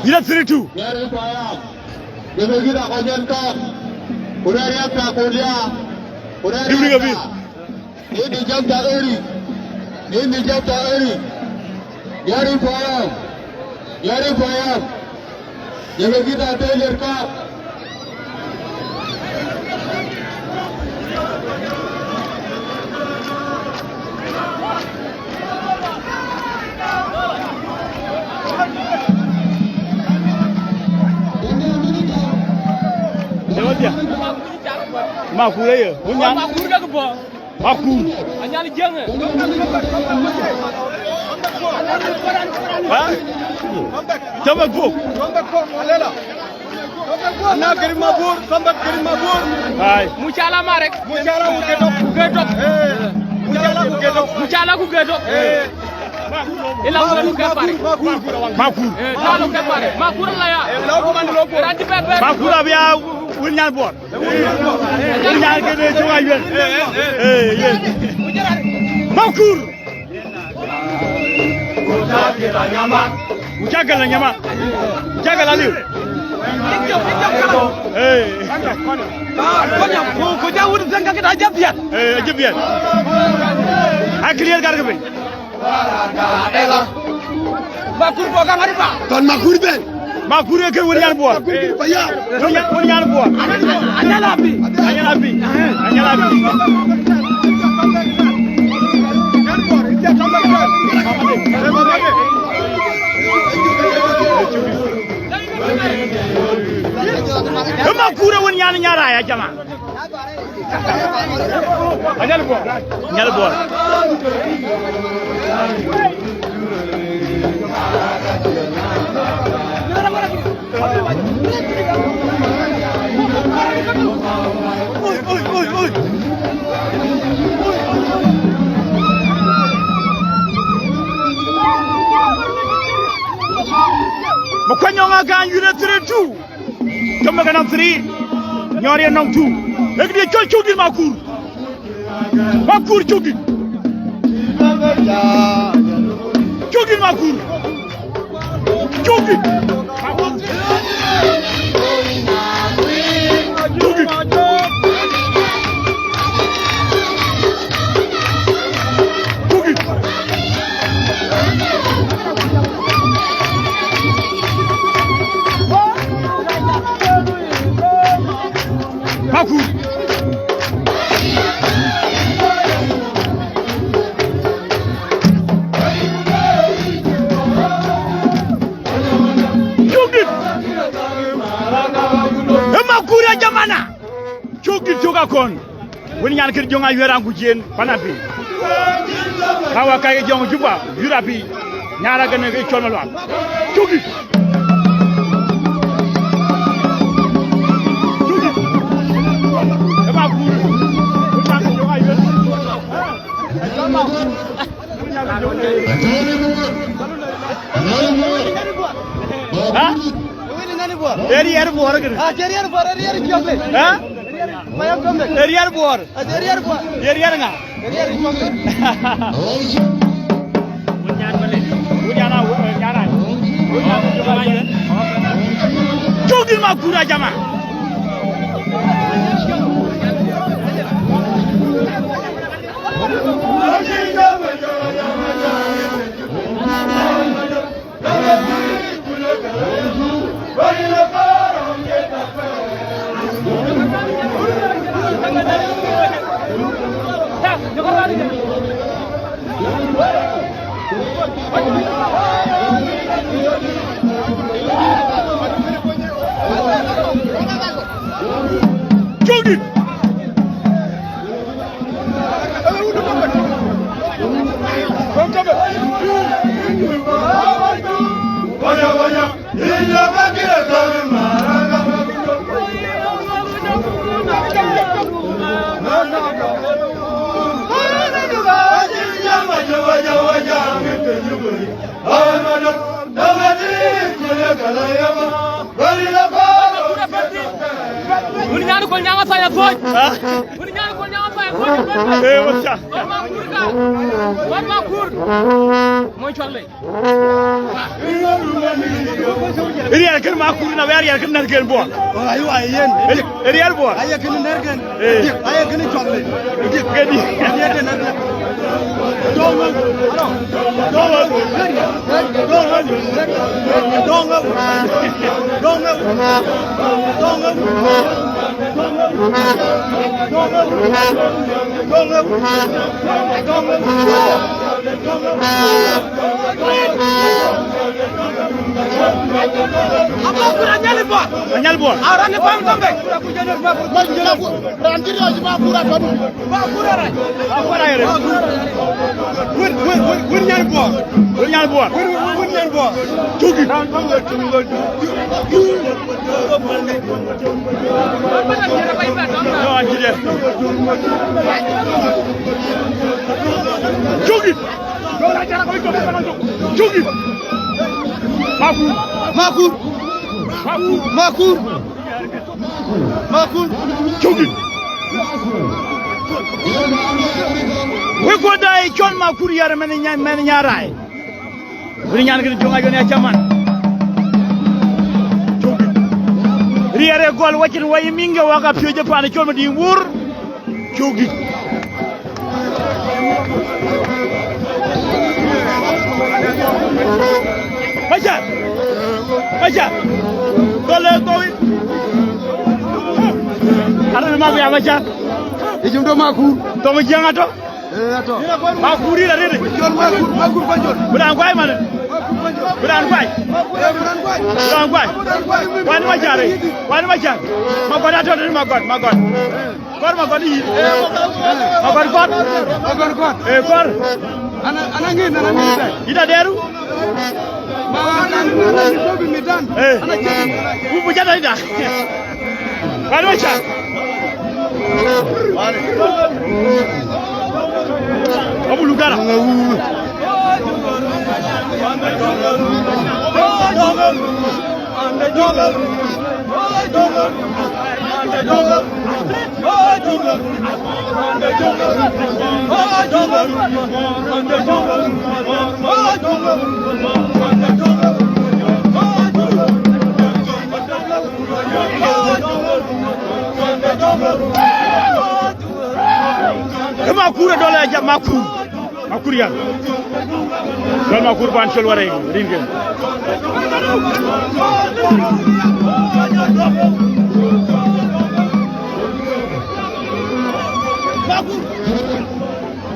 Unit 32. Evening of it. Makur ya, punya. Makur dah kepo. Makur. Hanya ni jeng. Hah? Coba bu. Alela. Anak kirim mabur, sambat kirim mabur. Hai. Mucala marek. Mucala gedok. Mucala gedok. Mucala gedok. Ila ko ke pare. Makur. Lalu ke pare. Makur la ya. Lalu ko mandi loko. Makur abia William Board. William ke de jowa yel. Makur. Ujaga nyama. Ujaga la liu. Ko jawul zanga kita ajabian. Ajabian. Clear kar ke be. Makur ko ka ngari ba. Ton makur ben. Makur ke William Board. Baya. William Board. Anyalabi. Makur won nyara ya jama. Anyal Board. Makanyonga kan unit 32. Kama kana 3. Nyori nong 2. Lagi dia choki Makur. Makur choki. Choki Makur. Choki. Makur. Makura jamana. Choki joka kon. Woni nyaan kër jonga yorangu jeen panapi. Kawa kay jonga juba yurapi. Ñaara gëna ko colmal wa. Choki. Erier buar kan? Erier buar, erier chocolate. Hah? Mayam chocolate. Erier buar. Erier buar. Erier enggak? Erier chocolate. Bunyan balik. Bunyan nyara. Bunyan juga aja. Jogi Makura jama. Jogi. Ini nyari kau nyanga saya boy. Ini nyari wacca Real kan ma kur na Real kan nargen bo ay way yen Real bo ay kan nargen ay kan cholle gadi yete na dongal dongal dongal dongal dongal dongal Anyal bo arane pam tombe ranjir yo ma pura to ba pura ra pura re wur nyal bo wur nyal bo tugi no anjire tugi dora jara ko tugi Makur Chogi we go dai chon Makur yar men nyaray we nyan gi jonga jone chaman Chogi riere gol wacin way minga waga pioje pan chon ma di wur Chogi Aja dole kowi ara ma ya macha ejum do Makur to mo janga to ato Makur ira rede jol Makur banjol budan kwai man budan kwai wani ma jare ma goda to ma god yi ma god ana ngi ida deru Bubu jada ida. Wani wacha. Abu Lugara. Makur dole aja Makur ya dol Makur ban sol waray ringem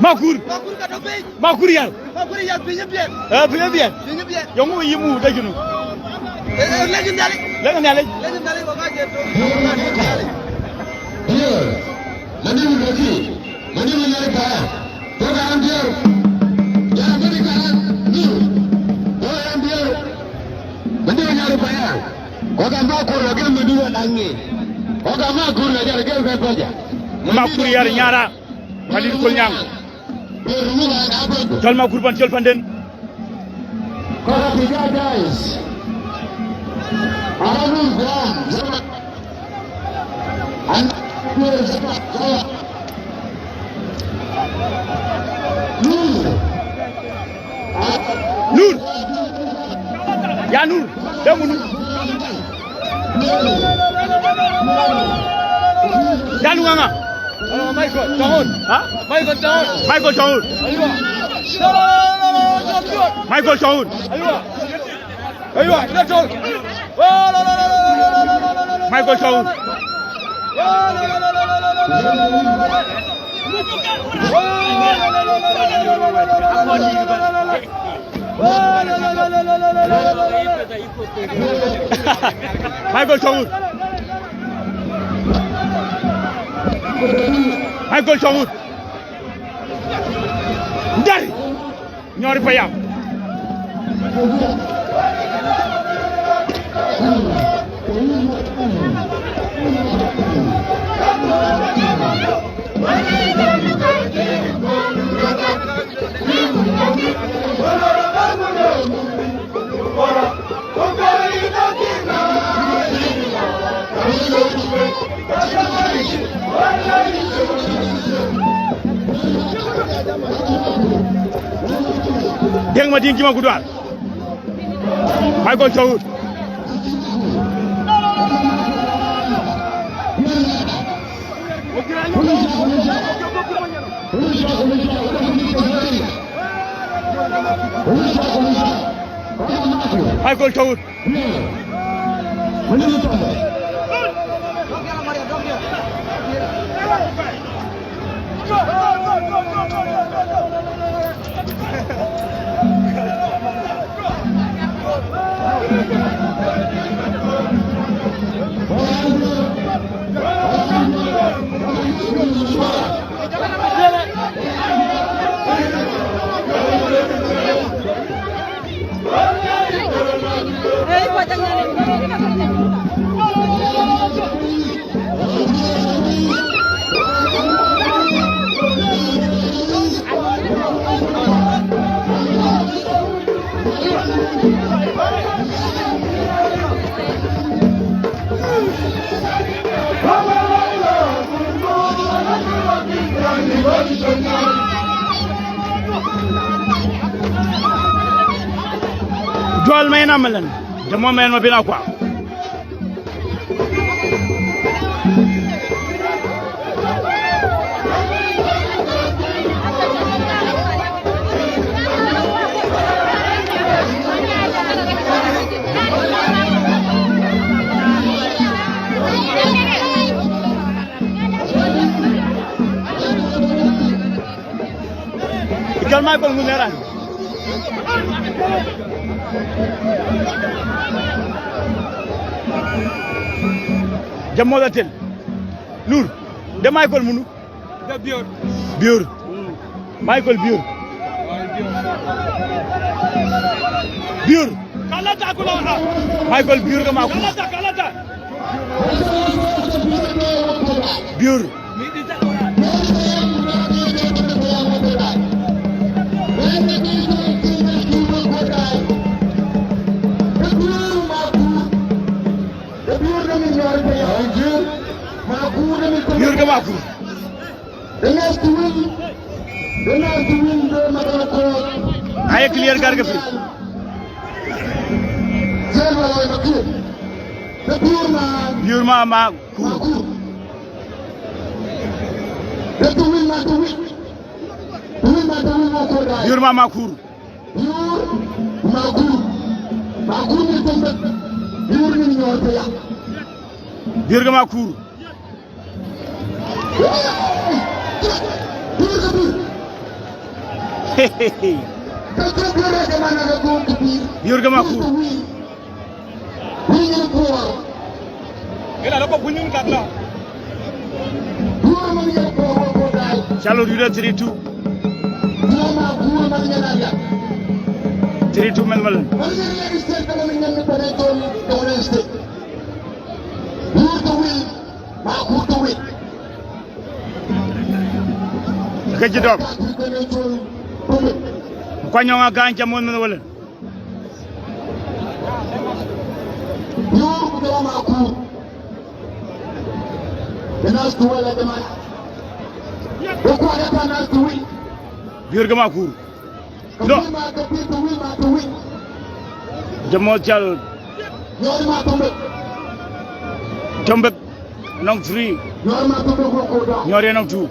Makur ya bien bien yongo yimu dajunu legendary Mani nyari kaya, toga ambiar, ya mani kaya, toga ambiar, mani nyari kaya, oga Makur lagi mani wanangi, oga Makur lagi bekerja, Makur yar nyara, mani kunyang, jal Makur ban jal panden, kau tiga guys, Arabul Quran, anak Nur ya Nur demu Nur Janu nganga Michael Tahun Michael Tahun Michael Tahun ayo betul Michael Tahun Michael Chawur dari ñori payam What deng ma ding jima gudwal Michael Chawut Michael Chawut Joel may na malan demo men ma bina kwa Ikan Michael Muneran Jammo da tel Nour de Michael munu de Bior Michael Bior kalata ko la Michael Bior ga ma ko kalata Bior Bior ga ma ko ay clear gar ga fi Bior ma ko Bior ma ko Bior ga ma ko Bior ga ma ko ila lako bunyum katla Chalo Ruda 3-2 3-2 melmal Gaji dog ko ñonga gancha mon men wala Bior ga ma ko do Jamo Chalo Tombe nong 3 ñore nong 2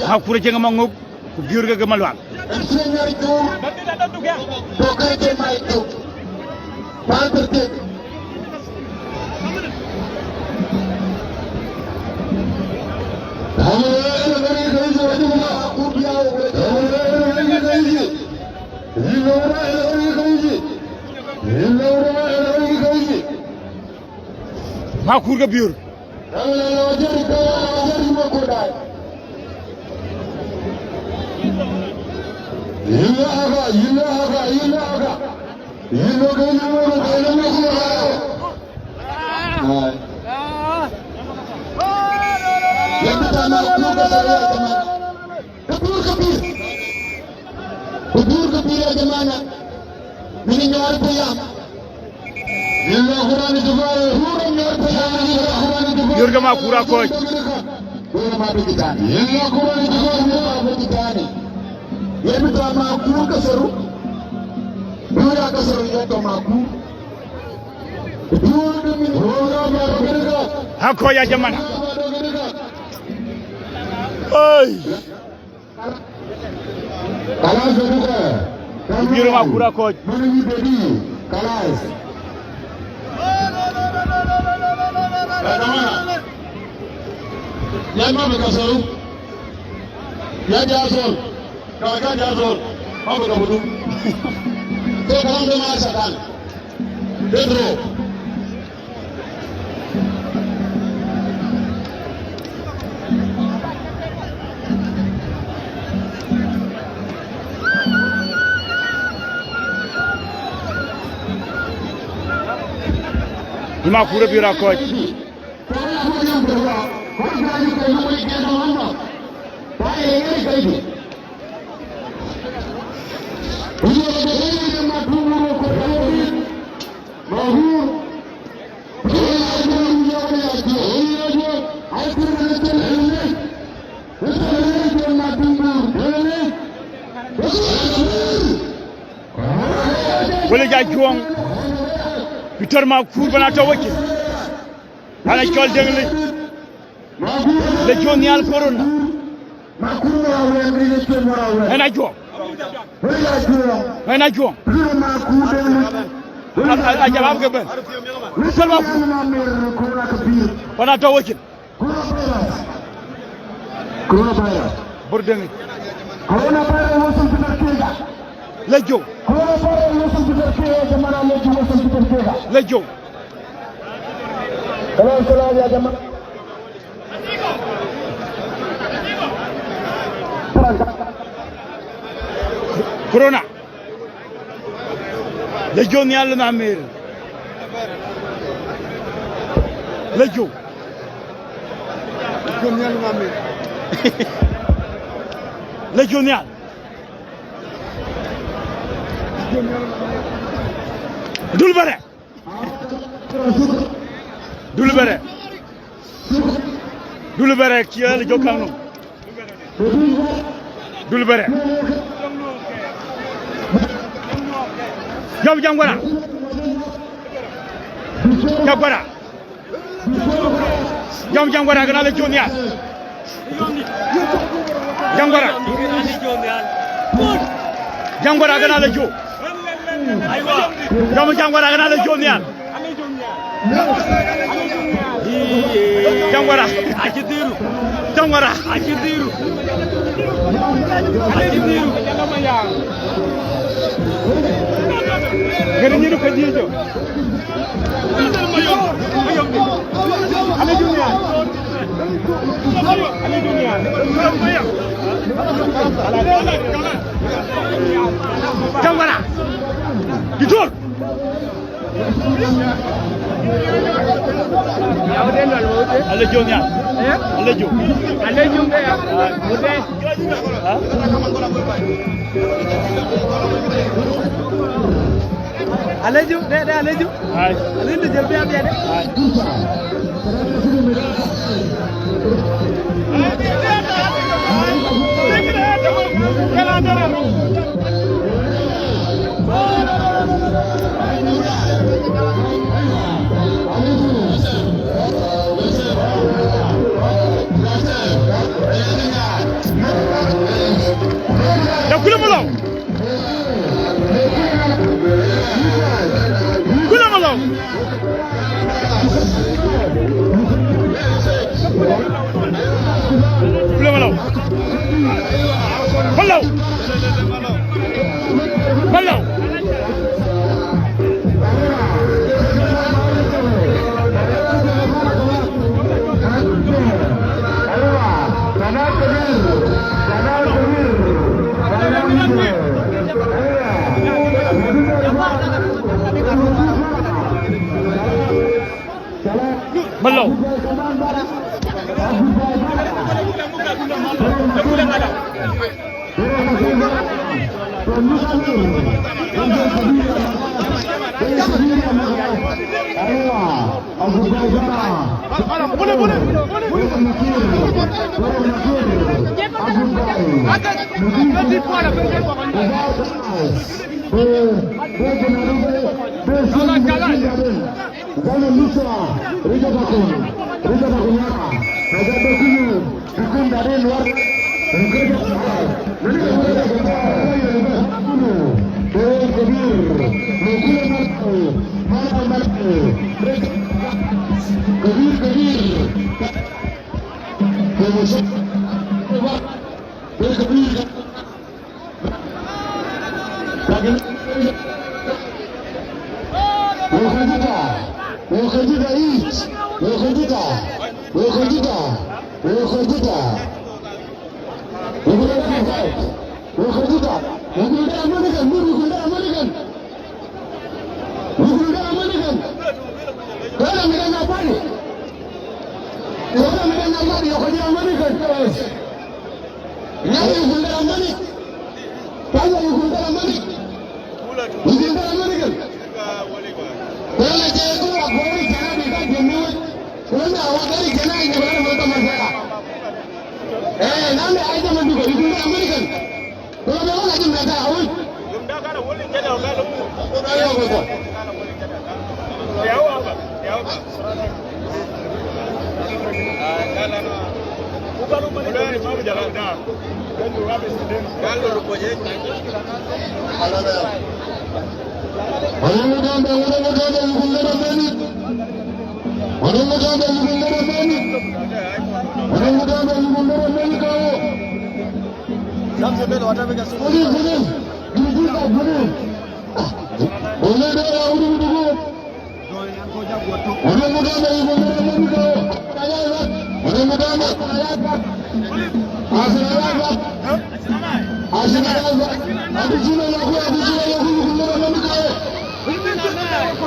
Hakure jenga mangok ku Bior ga gamal wal Makur ga Bior Kabur كبير يا جماعة من النار بيام Yurga ma kura ko hako ya jamana ay Yurga ma kura ko ya mama kasaru ya jazol ka jazol mama ka budu to kalam do ma sadan pedro ima kura bira ko wala ja juang Peter ma kur bana to wake ala kol dengle le joni al corona ana jo a jabab ke ben salma bana to wake corona bayra burdeng corona bayra wasul Peter kega lejo corona bayra wasul Peter kega jamana lejo wasul Peter kega lejo salam ya jama corona lejo ni alla na mer lejo ni alla na mer lejo ni alla dulbare ki ala jokano dulbare jam jangwara gana le jonia jangwara gana le jo aywa jangwara gana le jonia jangwara akidiru gani ni ko dijo ale dunia jangwara ditor ale jonia ale jo Aleju, aleju. Hai. Aleju jalbi abi ade. Hai. Da kulamalau. Hello. Belum.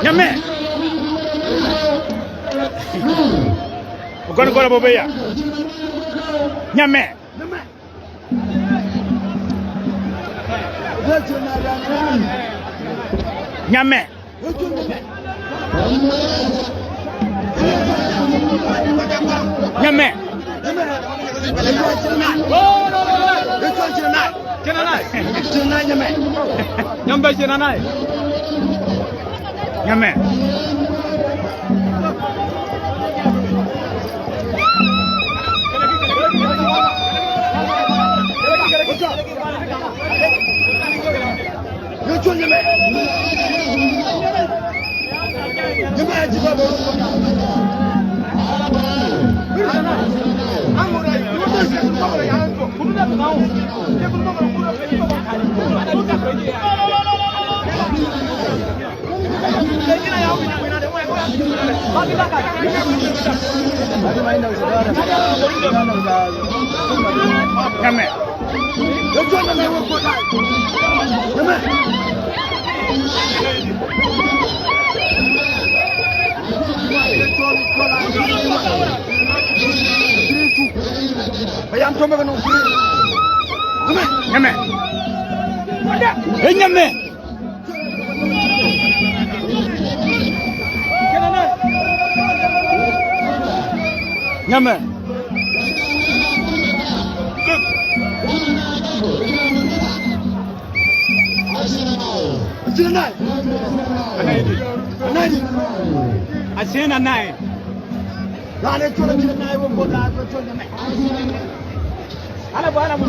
Nyame. Bukan kau apa ya? Nyame. Nyame. Nyame. Oh no no no. Itu jenai. Jenai. Jenai nyame. Nyambe jenai. Nyame. Nyame. Asina nai. Lale chola chila nai wo bola chola nai. Ana bana mo.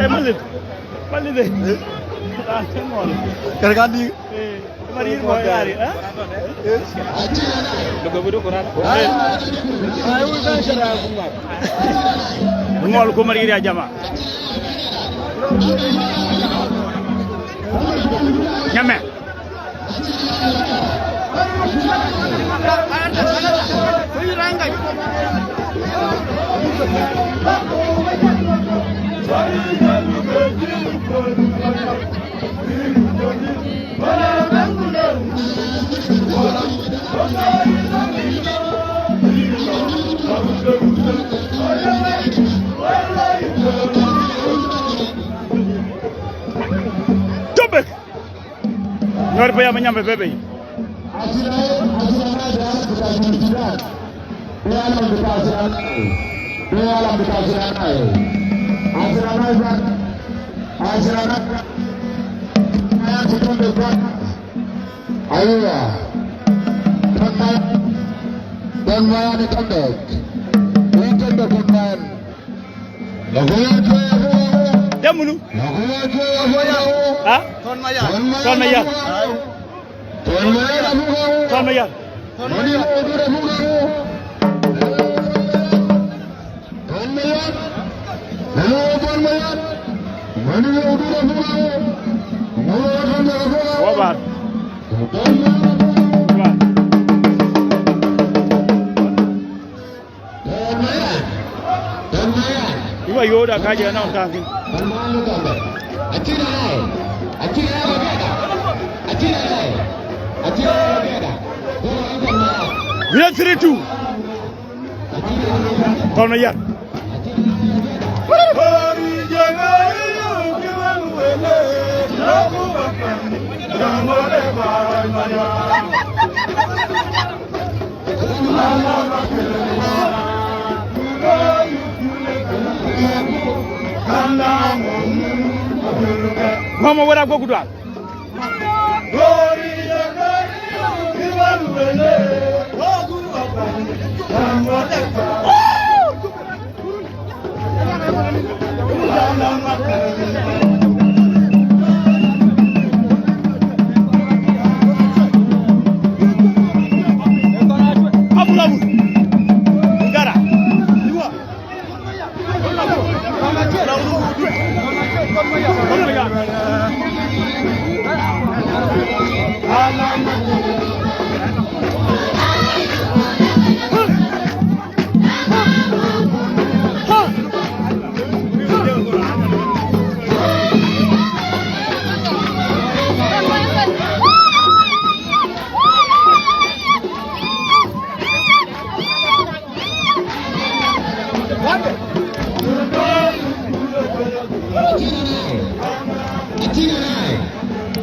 Malid. Malid. Kargadi. Mari mo yari, ha? Dugo Quran. Ayo udah syara bunga. Ngol ko mari dia jama. Nyame. Jori pa yama nyambe bebe. Demunu. Ha? Ton Mayar. Ton Mayar. Ton Mayar. Wabar. Iwa yoda kaje na utakin. Bila 3-2. Ton Mayar. Mama wara gogu dal. Abulamu. Ngara. Dua.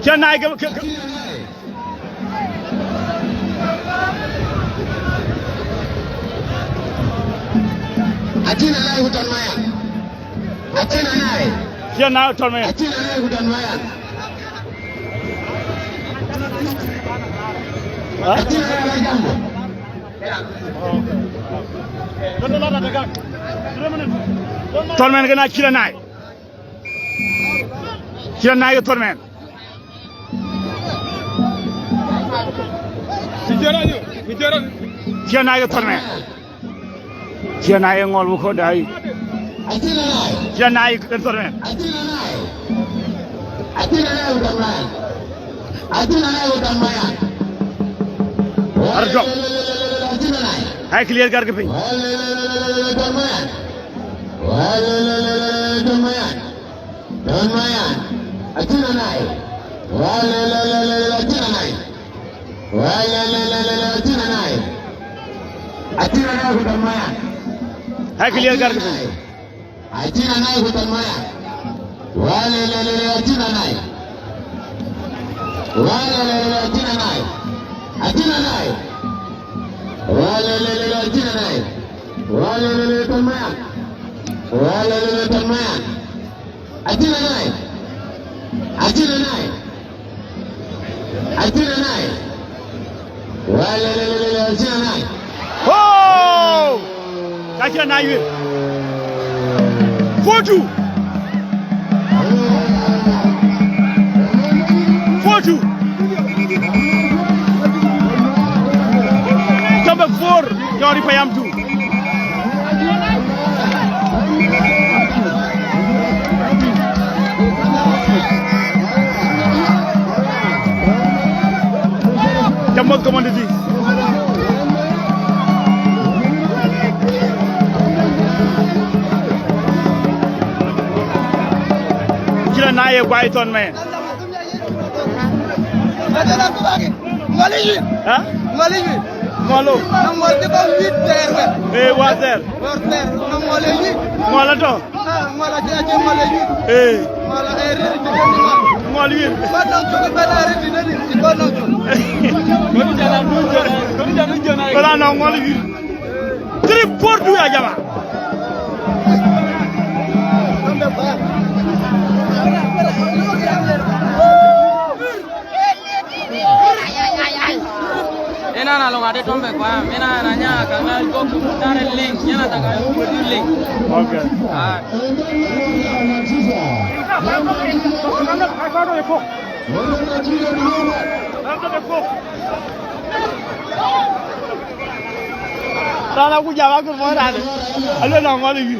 Chennai ke Atina naye Ton Mayar. Atina naye. Chennai Ton Mayar. Atina naye Ton Mayar. Atina naye jambo. Ton Mayar gana Chennai. Chennai ke Ton Mayar. Chennai ke Ton Mayar. Chennai ngol bu ko dai. Chennai ke Ton Mayar. Atina naye Ton Mayar. Atina naye Ton Mayar. Arjo. Hai clear करके पे. Ton Mayar. Ton Mayar. Ton Mayar. Atina naye. Atina naye. Atina naye. Atina naye Ton Mayar. Hai clear करके पे. Atina naye Ton Mayar. Atina naye. Atina naye. Atina naye. Atina naye. Ton Mayar. Ton Mayar. Atina naye. Atina naye. Atina naye. Atina naye. Oh! Kacha na yue. 4-2. 4-2. Number 4. Jori Payam 2. Jamal commanditi. Kila naye kwa Ton Mayar. Ha? Ngolo. Nangol di ba 8 ter. Water. Water. Nangol 8. Ngola to. Ngola ci ngol 8. Mala eri dikeni mal. Ngoli. Mana juga bela eri dikeni ikono jo. Koni jana nujana. Bala na ngoli. Tri portu ya jama. Ena na longa de tombe kwa mena na nya kanga go kutare link yana taka go link. Okay. Ah. Sana kuja wako mwana. Alo na ngoli.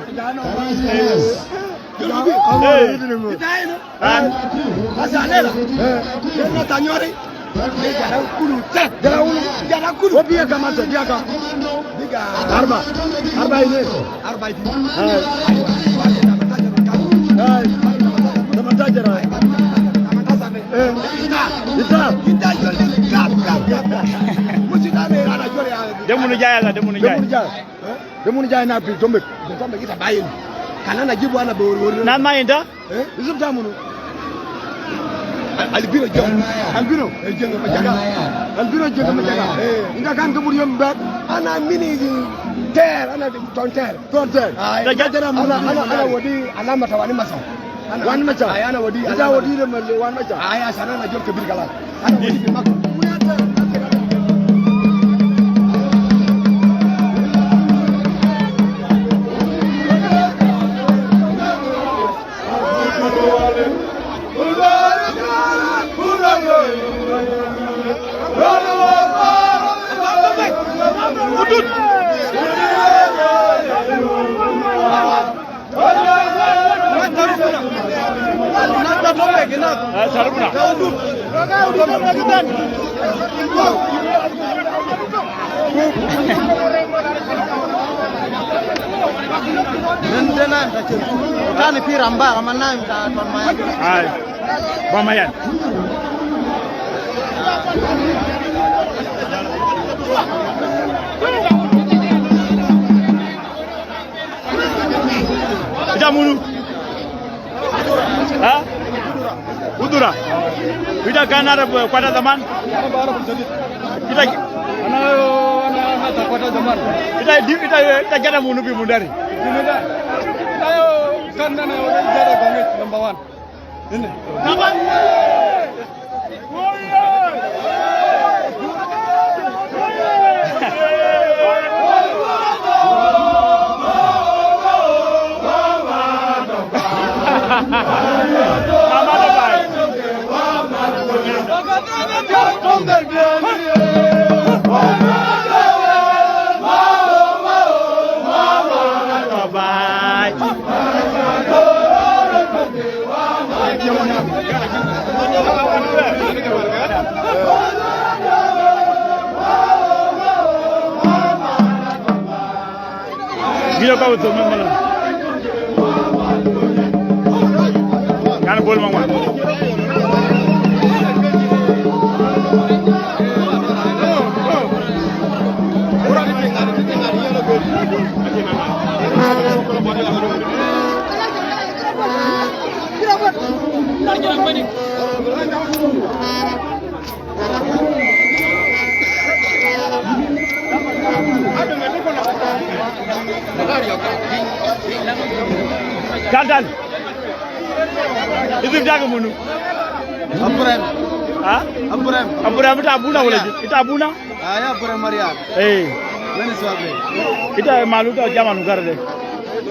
Demu jaya na pi tombe kita bayin. Kana na jibu ana bori. Na mainda? Yusuf Tamunu. Albino jong. Albino jong majaga. Albino jong majaga. Inga kan keburi mbak. Ana mini ter, ana tonter. Da jajara ana wadi alama tawani masa. Wan macha. Ana wadi ala wadi da malle wan macha. Aya sana na jom kebir kala. Ana wadi bi mak. Kan piramba kamana ta tonmayan. Ay. Bamayan. Jamunu. Ha? Udura. Kita kan ada pada zaman. Kita ana pada zaman. Kita jada munu bi mundari. Ayo kan nana jara banget number 1. Ini. Kapan? Gila kau tu memang. Kan bol mama. Dandan. Itu jaga munu. Ambrem. Ha? Ambrem. Ambrem itu abuna boleh? Itu abuna? Aya Ambrem Maria. Nani swabe. Itu malu tu zaman nugar deh.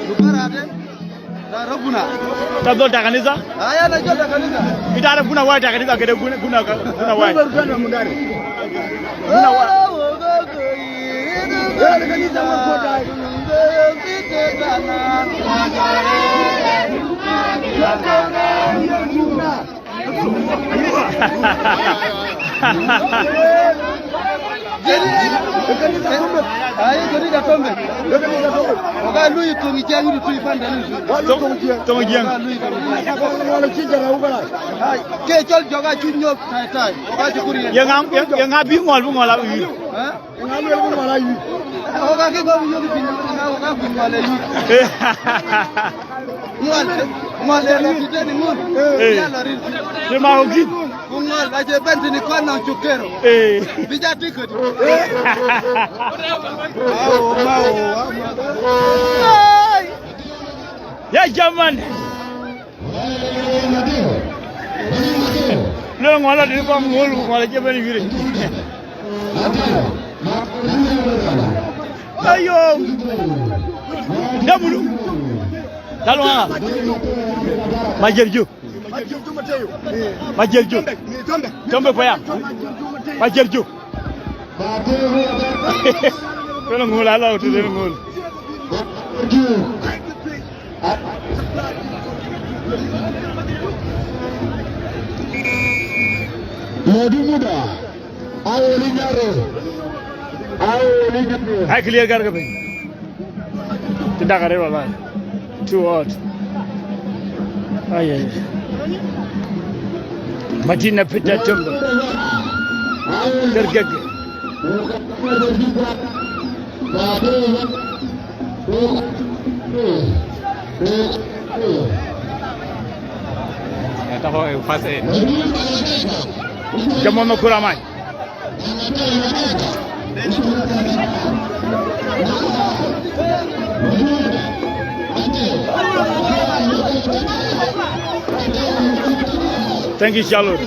Nugar ada. Da rabuna. Tabdo takaniza? Aya na jota kanisa. Itu ada guna wai takaniza kede guna wai. Guna mundari. Guna wai. Ya kanisa mkoda. Jadi dah tombe. Oga lui tungi jangu tu ifanda lui. Tungi jang. Wala chinja na ubala. Ke chol joga chunyo tai. Oga chukuri. Yang abi ngol la wi. Ha? Ngalu elbu mala yi. Oga ke go yo bi oga ku wala yi. Ngol. Mwana kiteni mun. Yala rin. Sema hogit. Kungol aje benti ni kwa na chukero. Bija tikoti. Ya jaman. Lo ngola di ko ngol ngola je ben yure. Ayo. Damulu. Dalwa. Majerju. Majerju. Tombe paya. Majerju. Kalau ngola la tu de ngol. Modi muda. Awali jaro. Hai clear कर के भाई चिंता करे वाला too hot ay Madina pita tumbo dergeg ya tahu fase jamono kuramai Thank you, Charlotte.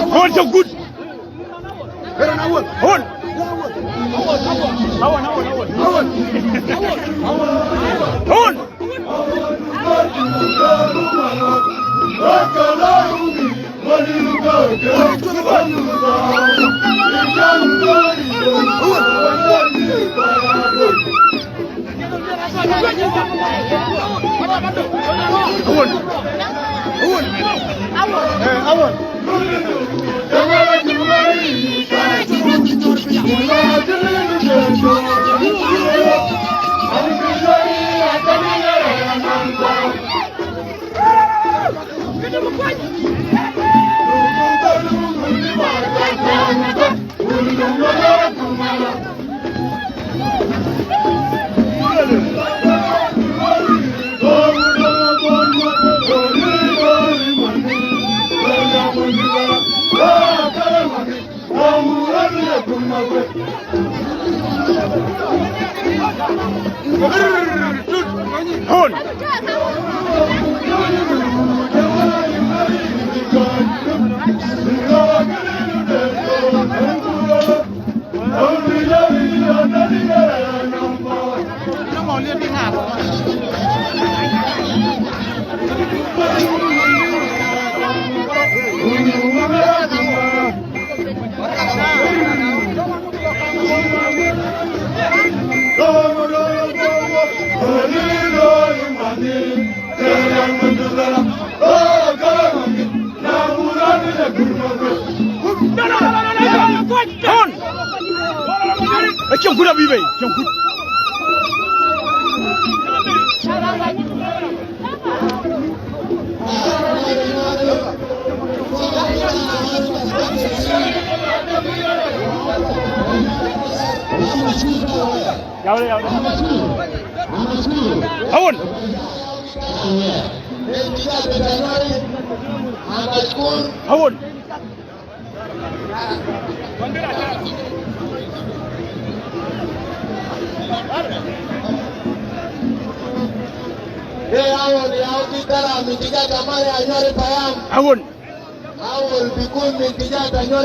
Awon so good. Awon.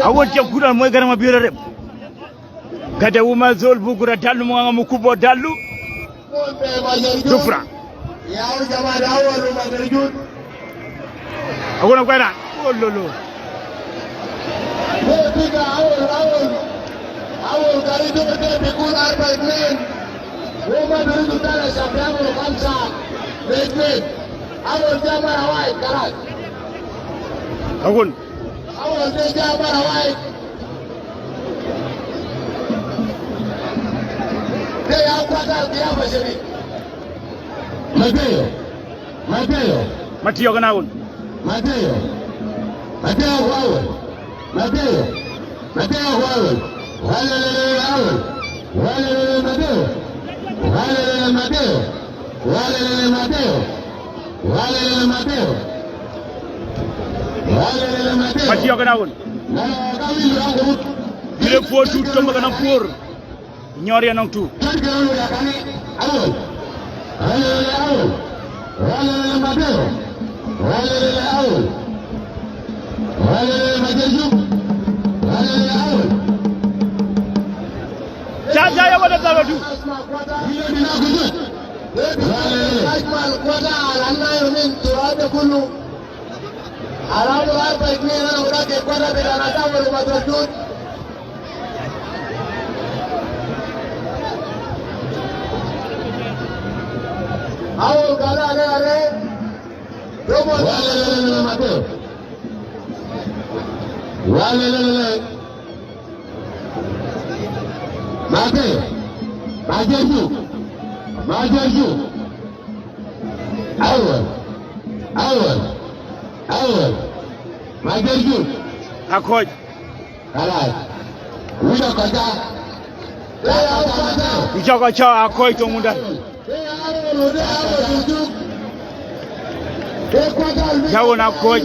Awon jam kuran moy garama biira rem gade wuma zol bugura dallu mo ngamu kubo dallu dufra yaw jama dawolu magarjun awon ko ina lolo biga awon gari do de bikun arba ibn wuma duridu dala sababu khamsa rejmet awon jama hawai karat awon de jama hawai de ya kwata dia bashiri Mateo Mateo ganawul. Mateo Huawei. Mateo Huawei. Wale Mateo. Mateo ganawul. Ile fotu tomba kana pour. Nyori nang tu. Jaya wala tawadu. Akoj. Ujaga cha akoj to munda. Jawo na akoj.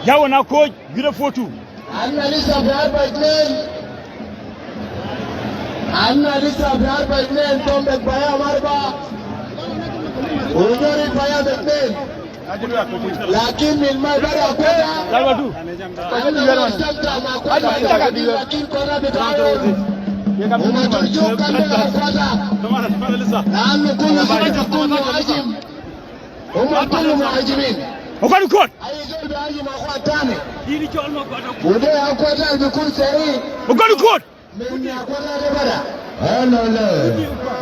Jawo na akoj gida fotu. Anna lisa biar baitnen tombe baya marba udori baya baitnen lakin min madara koda Salwadu lakin koda bitayo umaturju kandela koda laannu kullu kullu hajim kullu muhajimin okadu kot ayizol bi hajim akhwatani ude akwata bikul sari okadu kot من يقول لبدا لا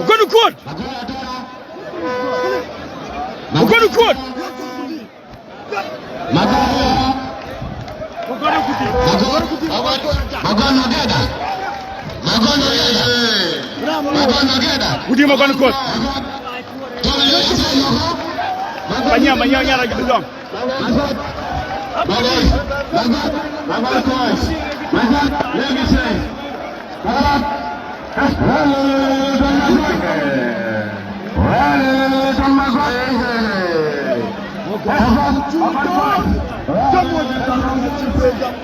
okadu kot okadu kot Udi magon kot Manya nyara gitu dong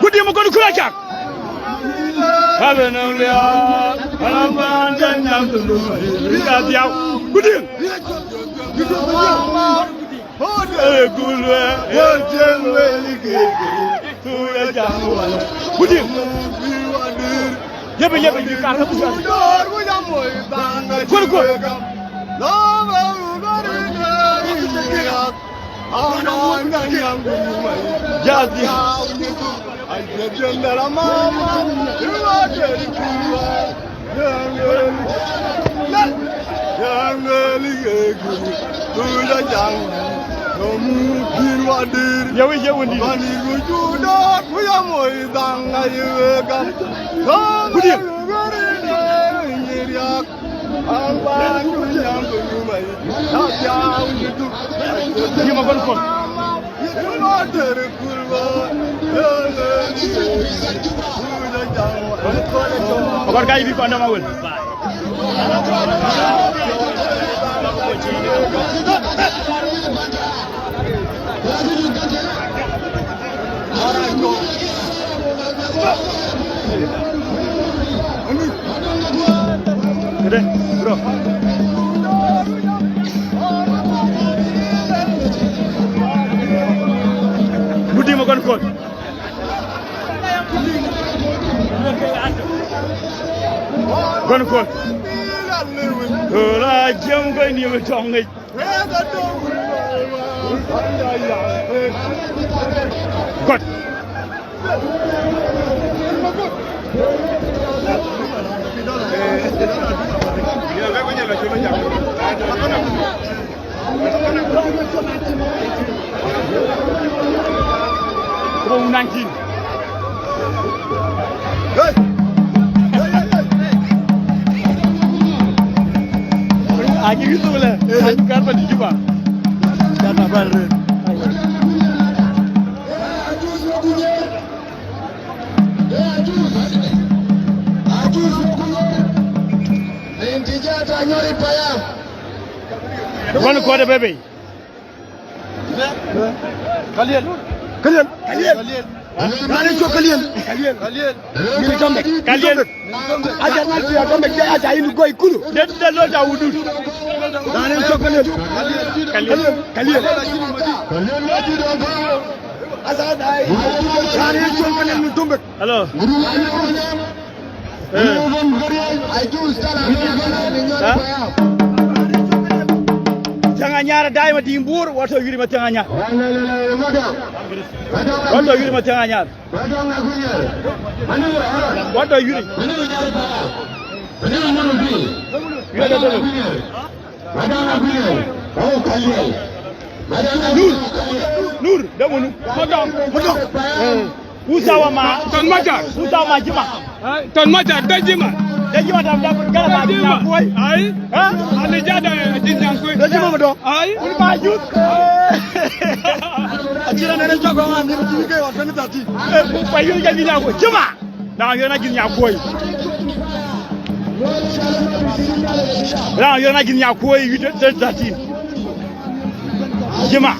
Kudi mo kono kulajak Habe na lia alaman janyam tulu biadiaw kudi Hode gulwe yejenwe ligege tuya jamu kudi Yebe di karna bukan. Kur. Jadi. Yawi ni. Agar kaya ibu anda mahu. Udah, bro. Budi makan kot. Gon kot. Ora jam kau ni macam ni. Kot. Ya, ko unankin Aki gitu boleh. Aku kan di Juba. Jata baru. Mana kau ada baby? Kalian. Nani cok kalian. Ini comeback. Kalian. Aja nanti ya comeback dia aja ini goi kulu. Dia lo dah udut. Nani cok kalian. Asal dah. Nani cok kalian ni comeback. Hello. Jangan nyara dai ma dimbur wato yuri ma jangan nyara. Wato yuri ma jangan nyara. Wato yuri. Nur, damu nu. Modong. Usawa ma ton majar. Usawa ma jima. Ton majar dajima. Dajima tam da gara ba jima koy. Ai. Ha? Ane jada jinjang koy. Dajima mo do. Ai. Uni ba jut. Ajira nene jogo ma ni ti ke wa tan tati. Pa yu ja jinya koy. Jima. Da yo na jinya koy. Da yo na jinya koy yu tati. Jima.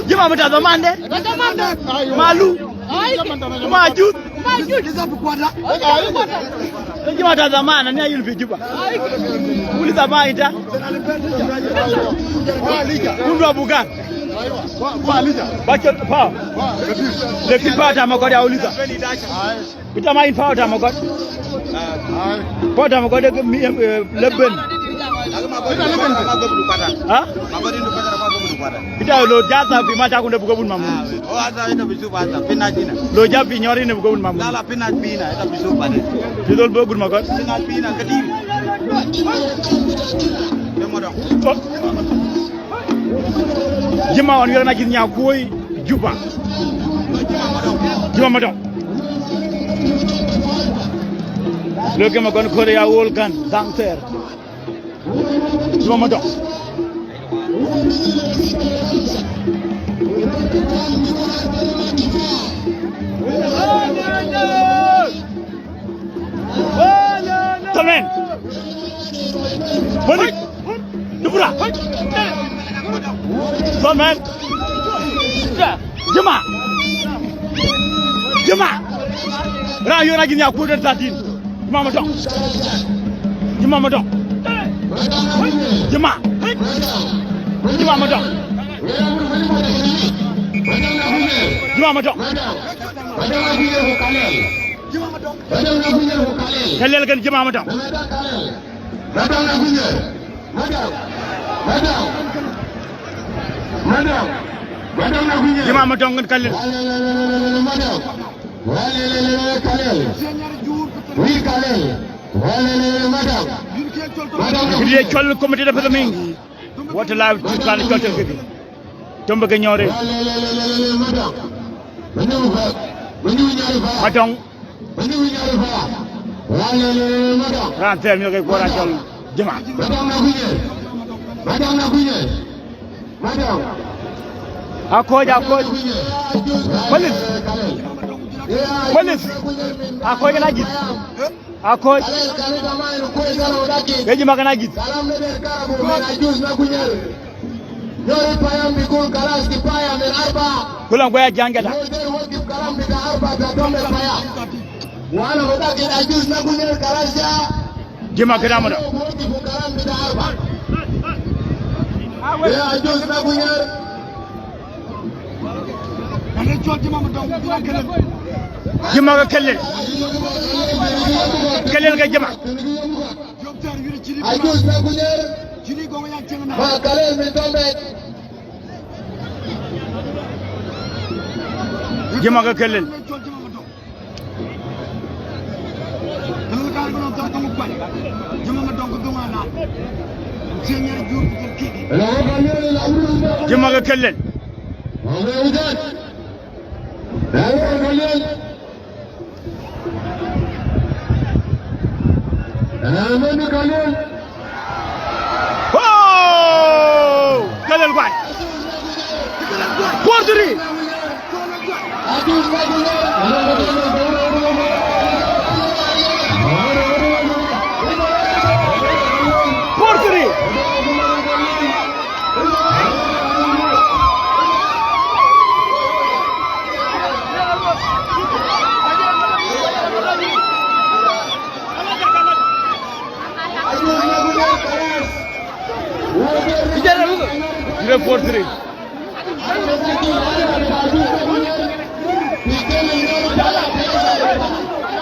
Jima mata zaman deh. Malu. Maju. Jima mata zaman ni ayul fi Juba. Uli zaman ita. Kundu abukan. Baca pa. Lekit pa ta makode auliza. Kita main pa ta makode. Pa ta makode leben. Ha? Kita lo jata pi macha kunde bugabun mamu. Oh asa ita bisu bata pinajina. Lo japi nyori ne bugabun mamu. Lala pinaj pina ita bisu bata. Bidol bogun magot. Pinaj pina kediri. Demodong. Jima on yora na gis nya koy Juba. Jima madong. Lo ke magon kore ya wol kan dancer. Jima madong. Tamen. Balik. Dubra. Tamen. Jema. Ra yo na ginya ko den tatin. Jema madong. Jema madong. Jema madong. Kalel kan jema madong. Jema madong kan kalel. Dia col comité de mingi. Wata la ci kan col gidi. Tomba ga ñoré. Madong. Rantel mi ko ra col jema. Akoj. Police. Akoj na gid. Akoj. Gaji magana gid. Yori payam bikul kalas ki payam el arba. Kulang goya jangata. Wakif kalam bida arba gadome payam. Wana hodaki ajus na kunyer kalas ya. Jima kedama do. Wakif kalam bida arba. Ya ajus na kunyer. Ane chol jima mudong jima kelen. Jima ga kelen. Kelen ga jima. Ajus na kunyer. Kalel mentombe. Jema ga kalel. Jemaga Kellen. Oh! Kellen White. Portery. Portery. You're Portery.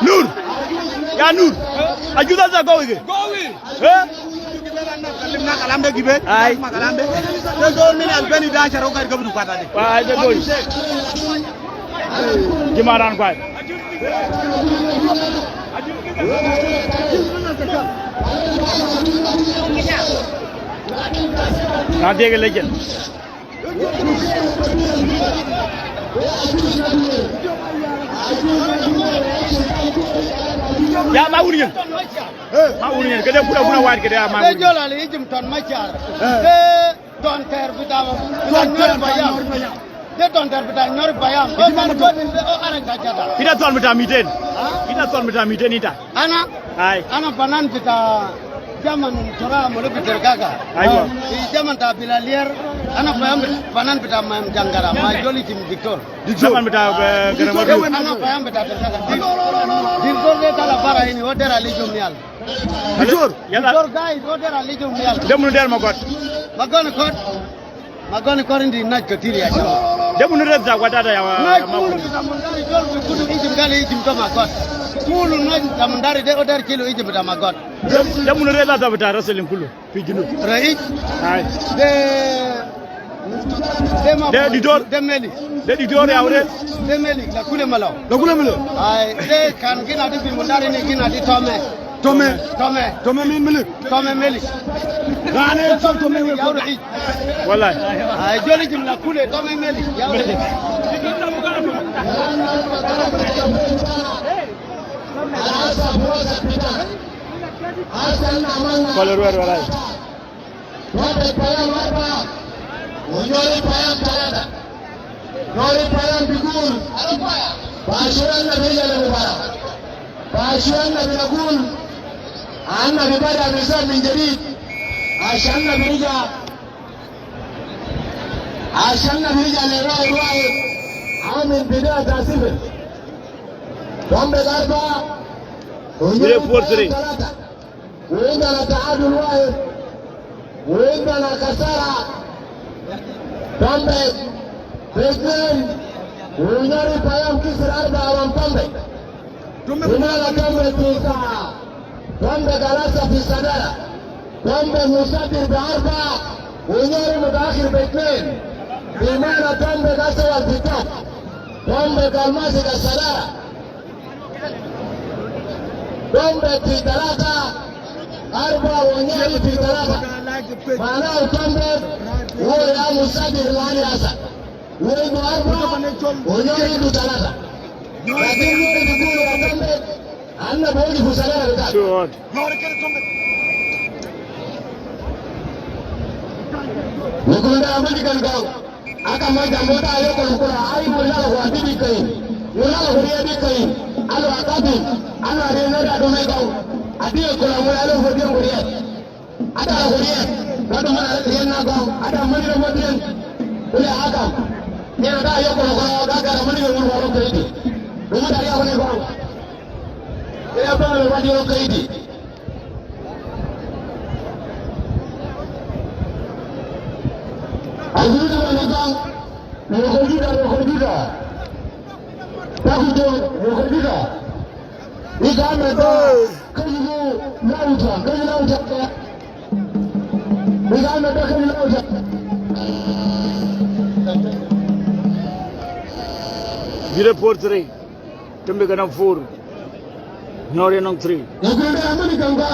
Nur. Ya Nur. Ajuda za go ige. Go wi. Limna kalam de gibe. Ay. Kalam de. De do min al beni da charo kar gabdu kwata de. Ay de boy. Jimaran kwai. Na dege legend. Ya ma wuriyen kede pura waat kede ma wuriyen jola le jim ton ma char de don ter bitama nyor bayam de don ter bitama nyor bayam o man ko de o ara gajata ida ton mita miten ita ana banan kita zaman tora mo le bitel gaga aywa zaman ta bilalier ana bayam banan bitama mam jangara ma joli tim Victor zaman bita garama ana bayam bitama Victor de kala bara ini o dera lijum yal Victor Victor guys o dera lijum yal demunu der magoni ko ndi naj ko tiri ya demunu red za wadada ya ma mundari jol kudu ijim gali ijim to magot kulu naj mundari de o der kilo ijim ta magot demunu red za bita rasulin kullu fi jinu rai ay de didor ya wure de meli la kule malo ay de kan gina di bi mundari ni gina di tome meli Gane so tome we ko wallahi ay joli jim la kule tome meli ya wure color wallahi Nori payam bigul Bashuran na bila mubara Bashuran na bila gul Anna bibada misal min jadid Ashanna birija lera ruwaye Amin bidaya tasifin Tombe garba Bire Portery وعندنا تعادل واحد وعندنا خسارة تنبت باثنين ونري بيام كسر 4 وانتنبت لماذا تنبت تسعة تنبت جلسة في الصدارة تنبت مصدر ب4 ونري متأخر ب2 لماذا تنبت أسوأ في التوب تنبت الماسك الصدارة تنبت في 4 ونري في 3 معناه تنبت هو يا مصدر الوالي أسد يريد 4 ويريد 3 لكن يريد يقول يا تنبت أنا بوجه في سلالة بتاعتي يقول لي أمريكا كان قاو أكا ما جنبوتا يقول لكم أي مولا وادي بكين مولا وهي بكين ألو أكابي أنا رينا دومي قاو أدي يقول مولا له ودي مريات أدا مريات ودو ما رينا قاو أدا مرينا مدين ولا أكام ينا دا يقول لكم أكا مرينا مرينا كريدي وما دا يقول لكم يا بابا مرينا كريدي Ajuda wanadamu, rekodiga. Takuto rekodiga. Ikame do kaji lauta. Ikame do kaji lauta. Bire Portery, tumbe kana 4, Nyore nang 3. Yakunda amani kanga.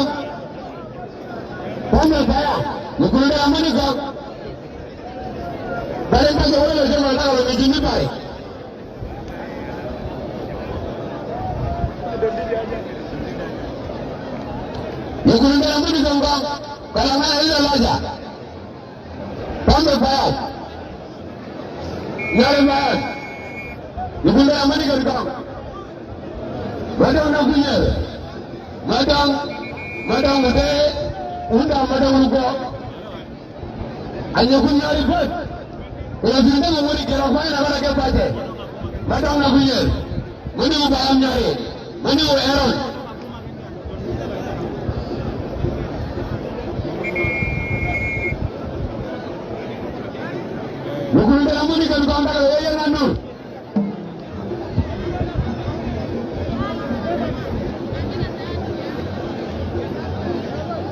Pame saya. Mukulu da amani ko. Bare ta ga wala jama da wala jinni bai. Mukulu da amani ko ko. Kala na ila laja. Pambe faya. Nyare bai. Mukulu da amani ko ko. Madam na kunye. Madam ude unda madam ugo. Anya kunyari kot. Kuna zinda ngomori kera fai na bara ke pate. Madam na kunye. Mani uba amnyare. Mani u Aaron. Mukunda amuni kan kanda ke ye nanu.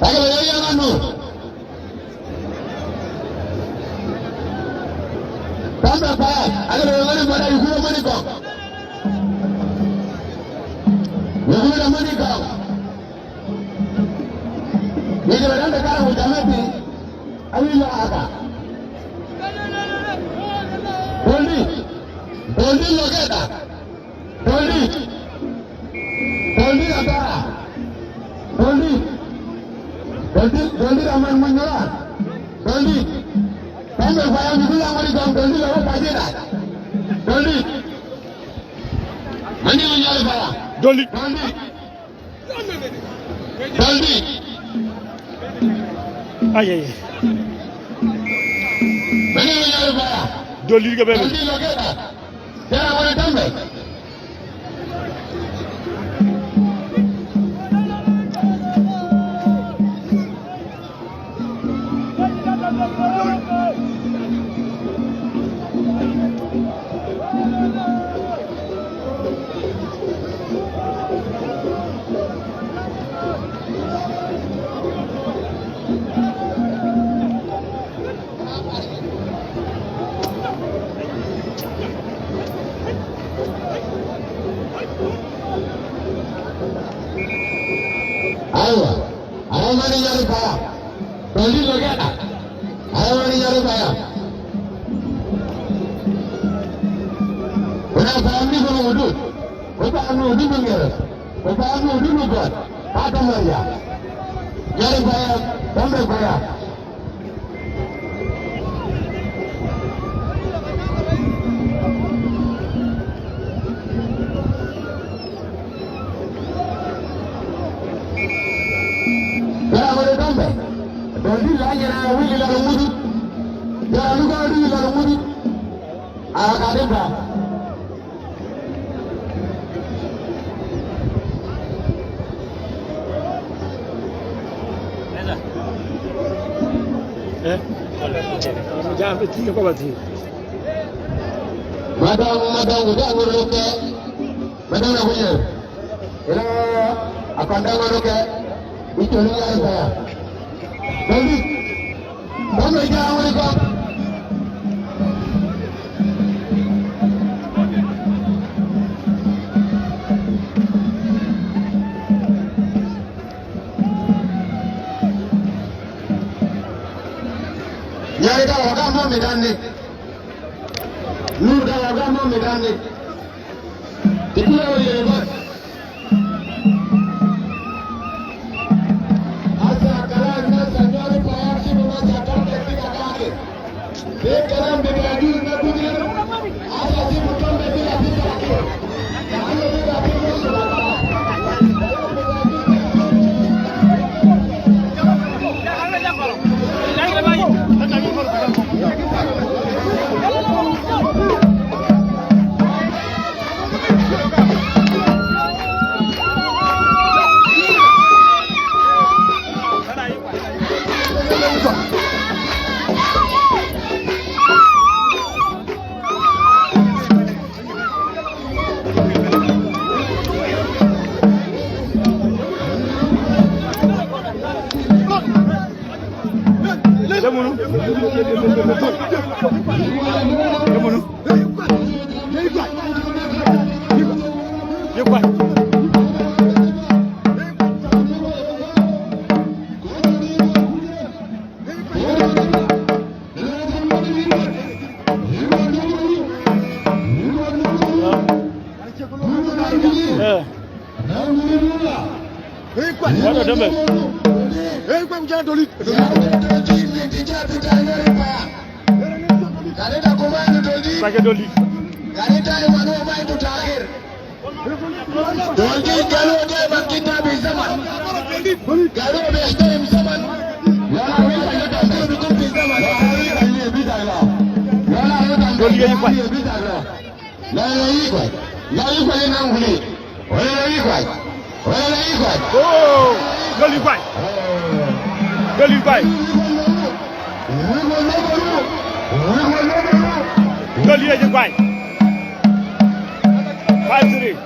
Ayo ye nanu. Tanda pa, agar mani mara iku mani ko. Mukunda mani ko. Ye jalan dekar hujamati. Awila aka. Dolly Logeta. Dolly Agara. Dolly Raman Munyola. Dolly. Kami bayang itu yang mari kau Dolly lawan Pajera. Dolly. Mani Munyola bayang. Dolly. Ay. Mani Munyola bayang. Dolly ke bebe. Dolly Logeta. Jangan mari tambah. Ayo mani nyari kaya. Dolly Logeta. Ayo mani nyari kaya. Una family ko mudu. Ota anu udu ngere. Ota anu udu nubat. Ata maria. Nyari kaya, tambe kaya. Dolly lagi na wili la mudu. Ya luka wili la mudu. Akademba. Jangan berhenti kau berhenti. Madam udah nguruke. Madam nak punya. Ela akan dah nguruke. Itu ni yang saya. Dolly, kamu jangan mereka. Nyari dah agak mau medan ni. Nur dah agak mau medan ni. Itu yang dia buat. Wala dembe. Kwa mjana doli. Sake doli. Dolgi galo de makita bi zaman. Galo be ihtarim zaman. Wala wala yadakuru bikum bi zaman. Doli ye kwa. La yikwa. La yikwa ni nguli. Wala yikwa. Wala yikwa. Oh! Doli kwa. Doli kwa. Doli ye kwa. 5-3.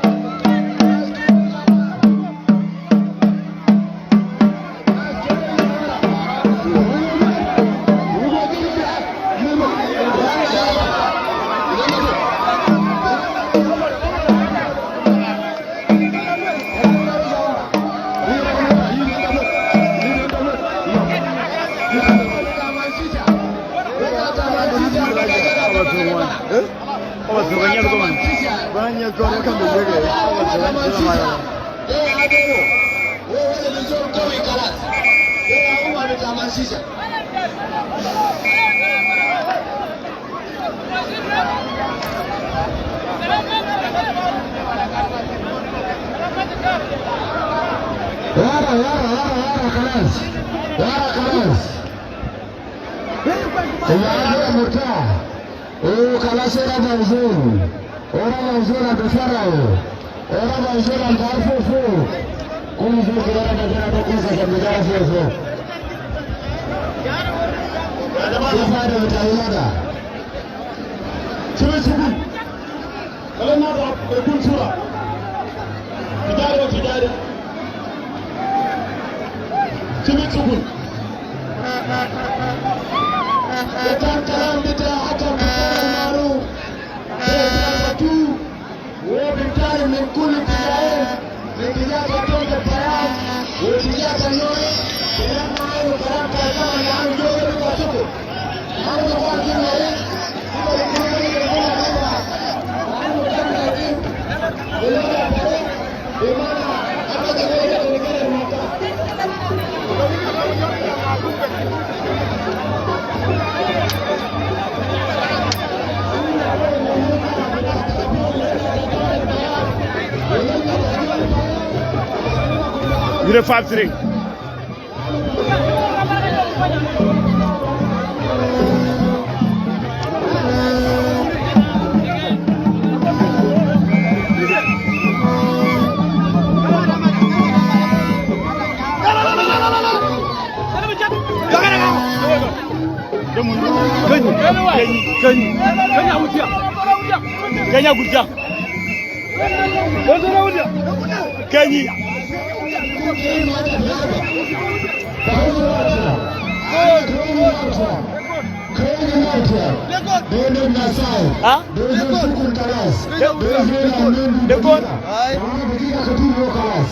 You're 5-3.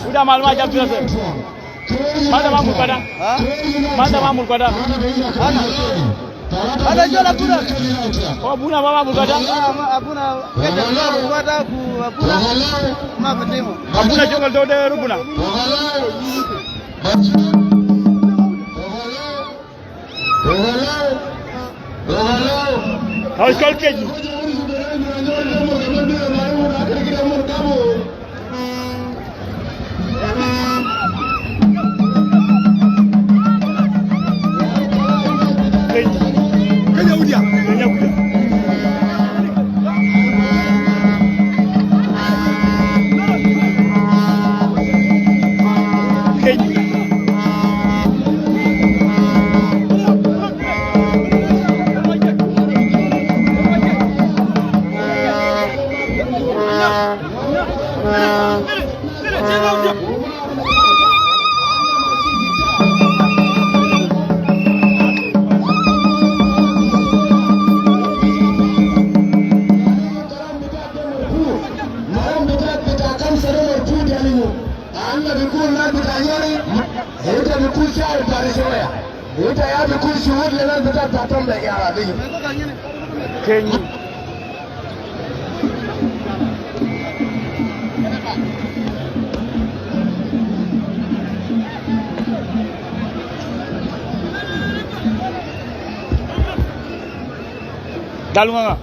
Udah malam aja biasa. Mana mamul kada? Mana mamul kada? Ada jual abuna. Oh, abuna mama mamul kada? Abuna. Kita buat aku abuna. Ma bertemu. Abuna jual dode rubuna. Harus kau keji. Kenya udia. Kenya. dalu nga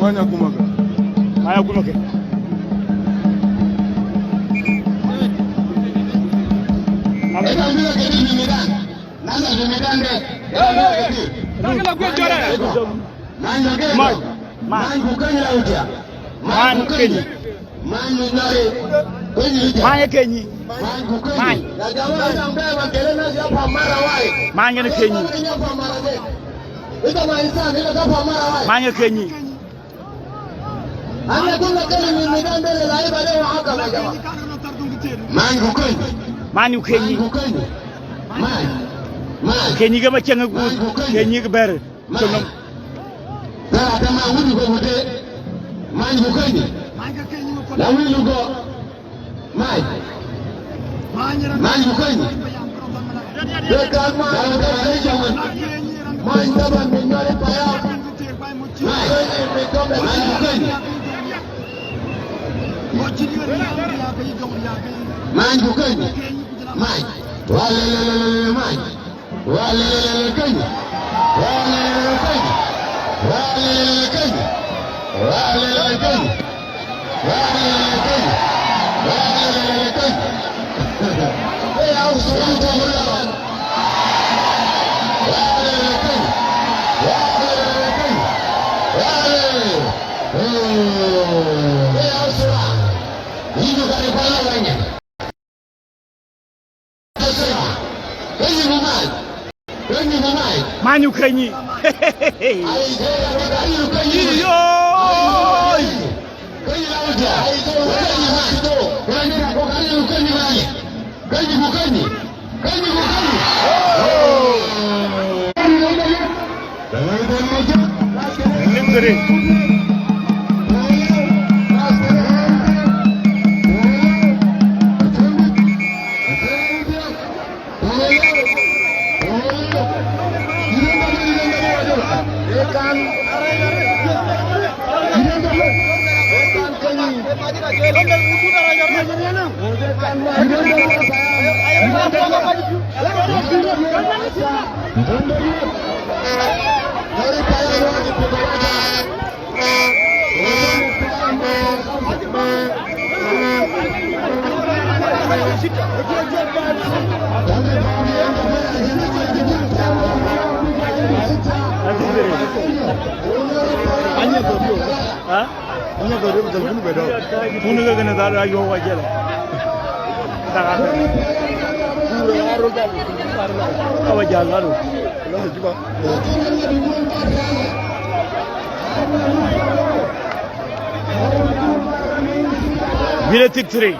Manya kumaga. maya kunoke Eka mbilo kedi mimidan. Nasa mimidan de. Nagala gwe jore Manjo ke. Man. Manjo kenyi la utia. Man kenyi. Manjo nare. Kenyi utia. manye kenyi Manjo kenyi. Man. Na jamaa ambaye wakele na siapa mara wai. manye ne kenyi Siapa mara wai. Ita maisa nila siapa mara wai. manye kenyi Ane kuna kedi mimidan de la iba de wahaka na jamaa. Manjo kenyi. manye kenyi Manjo kenyi. Man. Man. kenyi ga macanga gu kenyi ga ber tonom Dara kama wuli ko wote. Manjo kenyi. La wuli ko. Man. Man yukenyi. Dekat man yukenyi. Man dapat menyari payah. Man yukenyi. Man yukenyi. Man. Walelelele man. Walelelele kenyi. Walelelele kenyi. Walelelele kenyi. Walelelele kenyi. Walelelele kenyi. Walelelele kenyi. Hey, I was going to hold on. manyu kenyi yo Lingere Punu ga gana da yo wajela daga awa jalaro Vile titre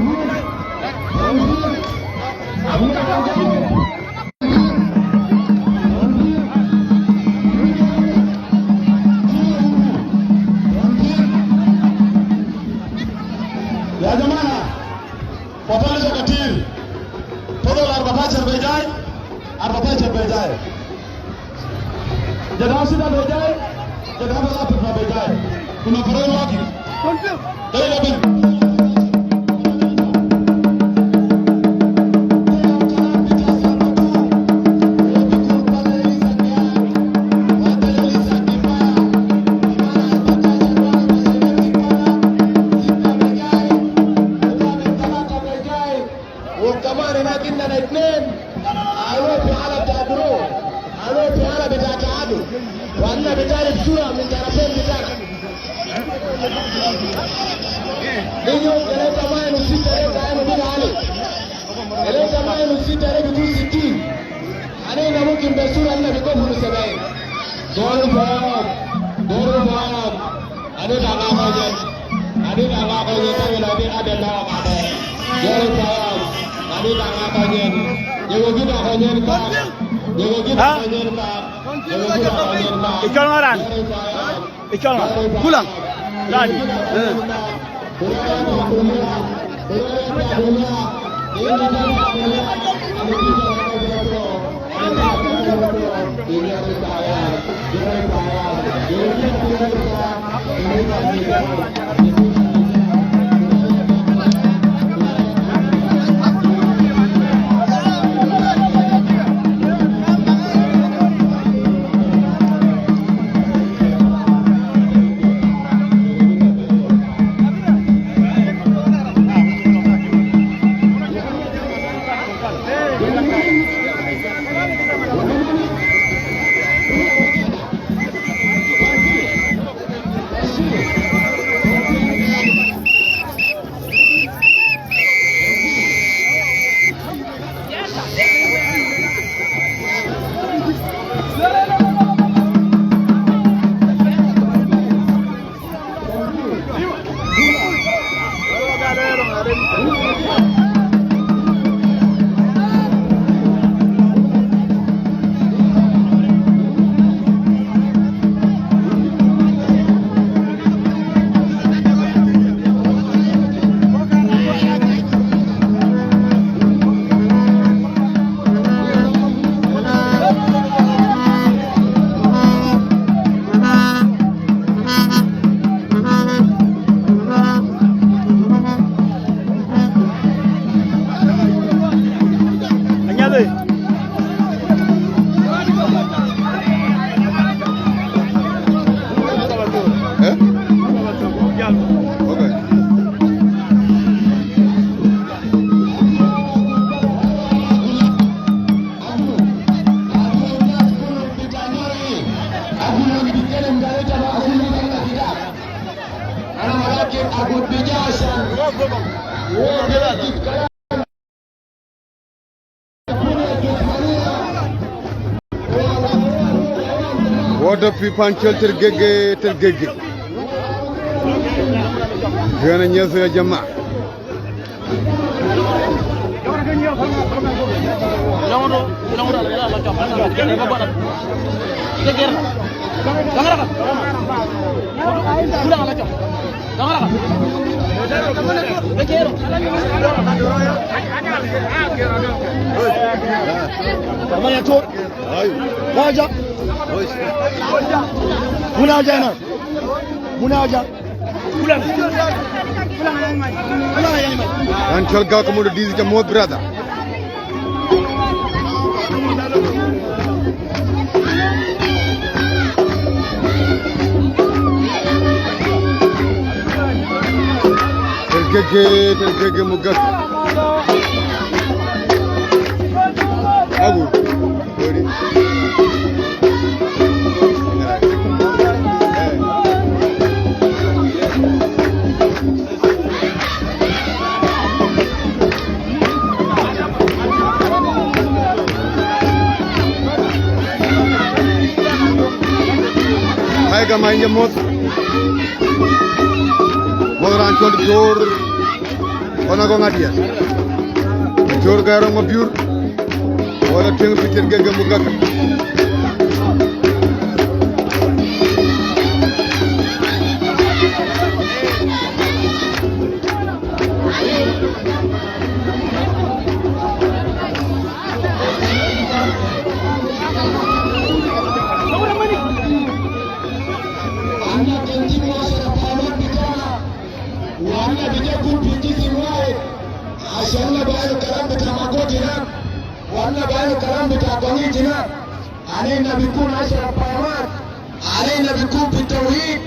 Ya jamaah, Bapak Katir, todo la Bapak Cerbejai, Bapak Cerbejai. Jangan sudah bejai, jangan malah berbejai. Kuna perlu lagi. Dari lebih. وأنا بجانب صورة من طرفين بتاعك. اليوم إليك ما ينسيت عليك أنا بدي عليك. إليك ما ينسيت عليك بتقول 60. علينا ممكن بصورة أنا بكون 70. دور الفرام. أنا بعمل أنا بعمل تقول أبي أبي الله بعده. دور الفرام. أنا بعمل يقول كده خلينا نبقى. يقول كده خلينا نبقى. Ikal ngaran. Ikal pulang. Lagi. What if we punch tergege? Gana nyaso ya jamaa. And chalga kamu di sini mau berada. Tergege mugat. Agu. Hai mainnya mod. Orang col jor. Ona ko ngadia. Jor garo mo biur. Wala tengu pitir gege mu gaka. Ashalla bayo kalam bita makotina wala bayo kalam bita qanitina علينا بيكون 10 قامات علينا بيكون في التوحيد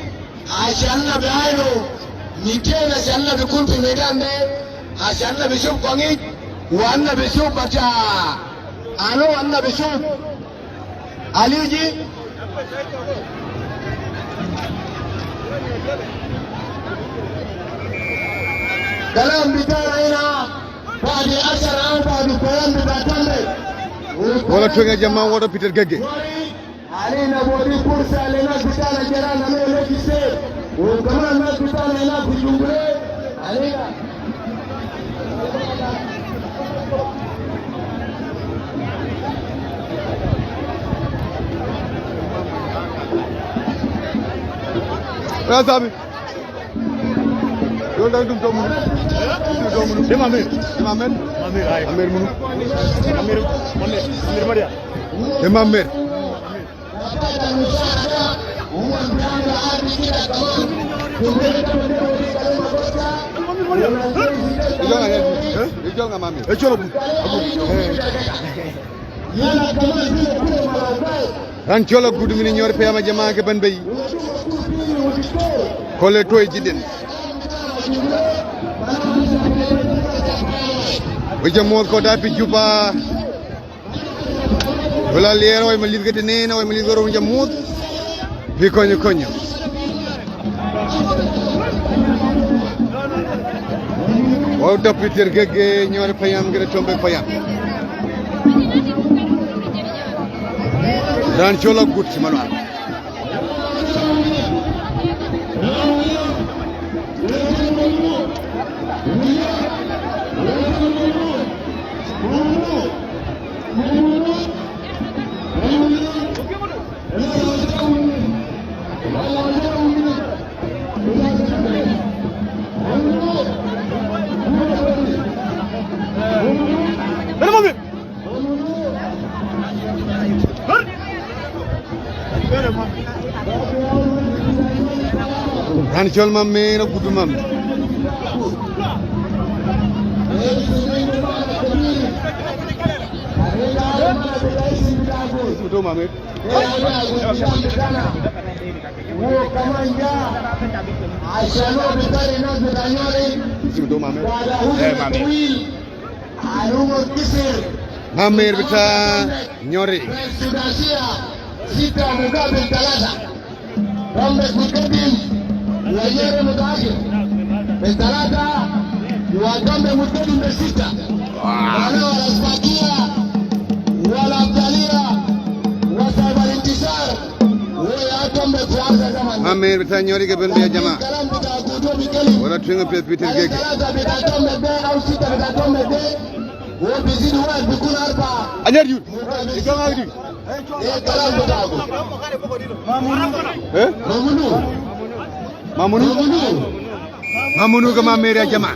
عشاننا بعينه 200 عشاننا بيكون في الميدان ده عشاننا بيشوف قنيت وأنا بيشوف بتاع أنا وأنا بيشوف عليجي كلام بتاعنا هنا بعد 10 عام بعد الكلام بتاعنا ولا توجه جماعة ولا بيتر جاجي علينا بودي فرصة لناس بتاعنا جيراننا من اللي يصير وكمان الناس بتاعنا هناك في الجمهورية علينا يا سامي يقول لك انتم تومون امامير امير منو امير مريا امامير يجونا مامي يجونا ran chola gudu mini ñor pema jama ke ban bay kole toy jiden wajamol ko dapi juba wala leer way ma ligati neena way ma ligoro jamut bi konyo konyo waw dapiter gege ñor payam gere tombe payam dan chola gut ci malwal dan chol mamme na gudu mamme gudu mamme gudu mamme mamme bita nyori sita mugabe talata rambe kukedim wajere mugage talata wagambe mukedim sita wala walafakia wala abdalia wasaba intisar wewe atombe kuanza zaman mamme bita nyori ke ben be jama wala tunga peter gege talata bitatombe be au sita bitatombe be wo bizidi wa bikuna arba anyar yu ikonga di Mamunu ke mamer ya jama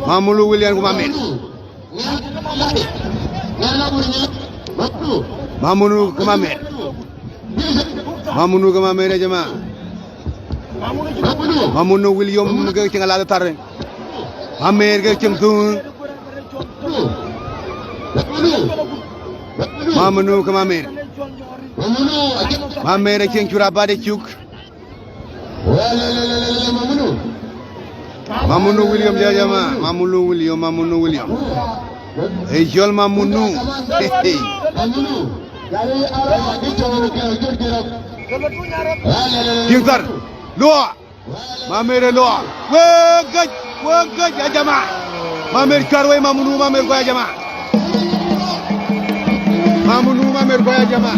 Mamulu William ke mamer Mamunu ke mamer Mamunu ke mamer ya jama Mamunu William ke cengala tar mamer ke cengtung Mamunu ke mamer mamer ceng curabade cuk Mamunu William dia jama Mamunu William hey jol Mamunu Kintar loa mamer loa wegaj ya jama mamer karwe Mamunu mamer ko ya jama Mamunu mamer ko ya jama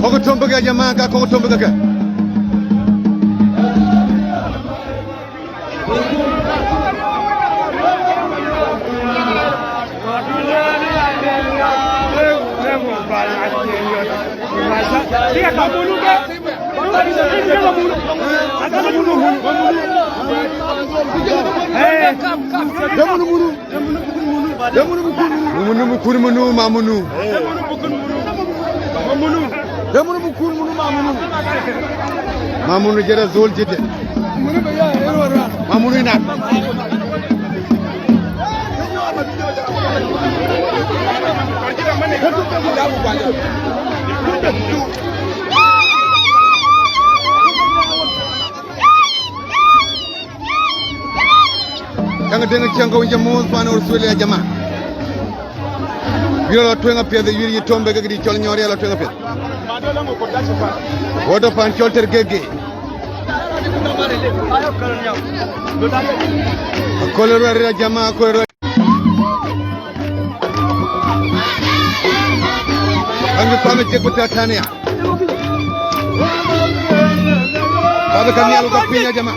Koko tombaga jamaa ka koko tombaga ka. Mamunu jara zol jete. Mamunu nak. Yang dengar cangkau jamu pana ursulia jama. Bila tuenga piada yuri tombe ke di chol nyori ala tuenga piada. Water pan chol tergege. Kolera ria jama kolera. Angge pame cekuta tania. Baba kami alu kapinya jama.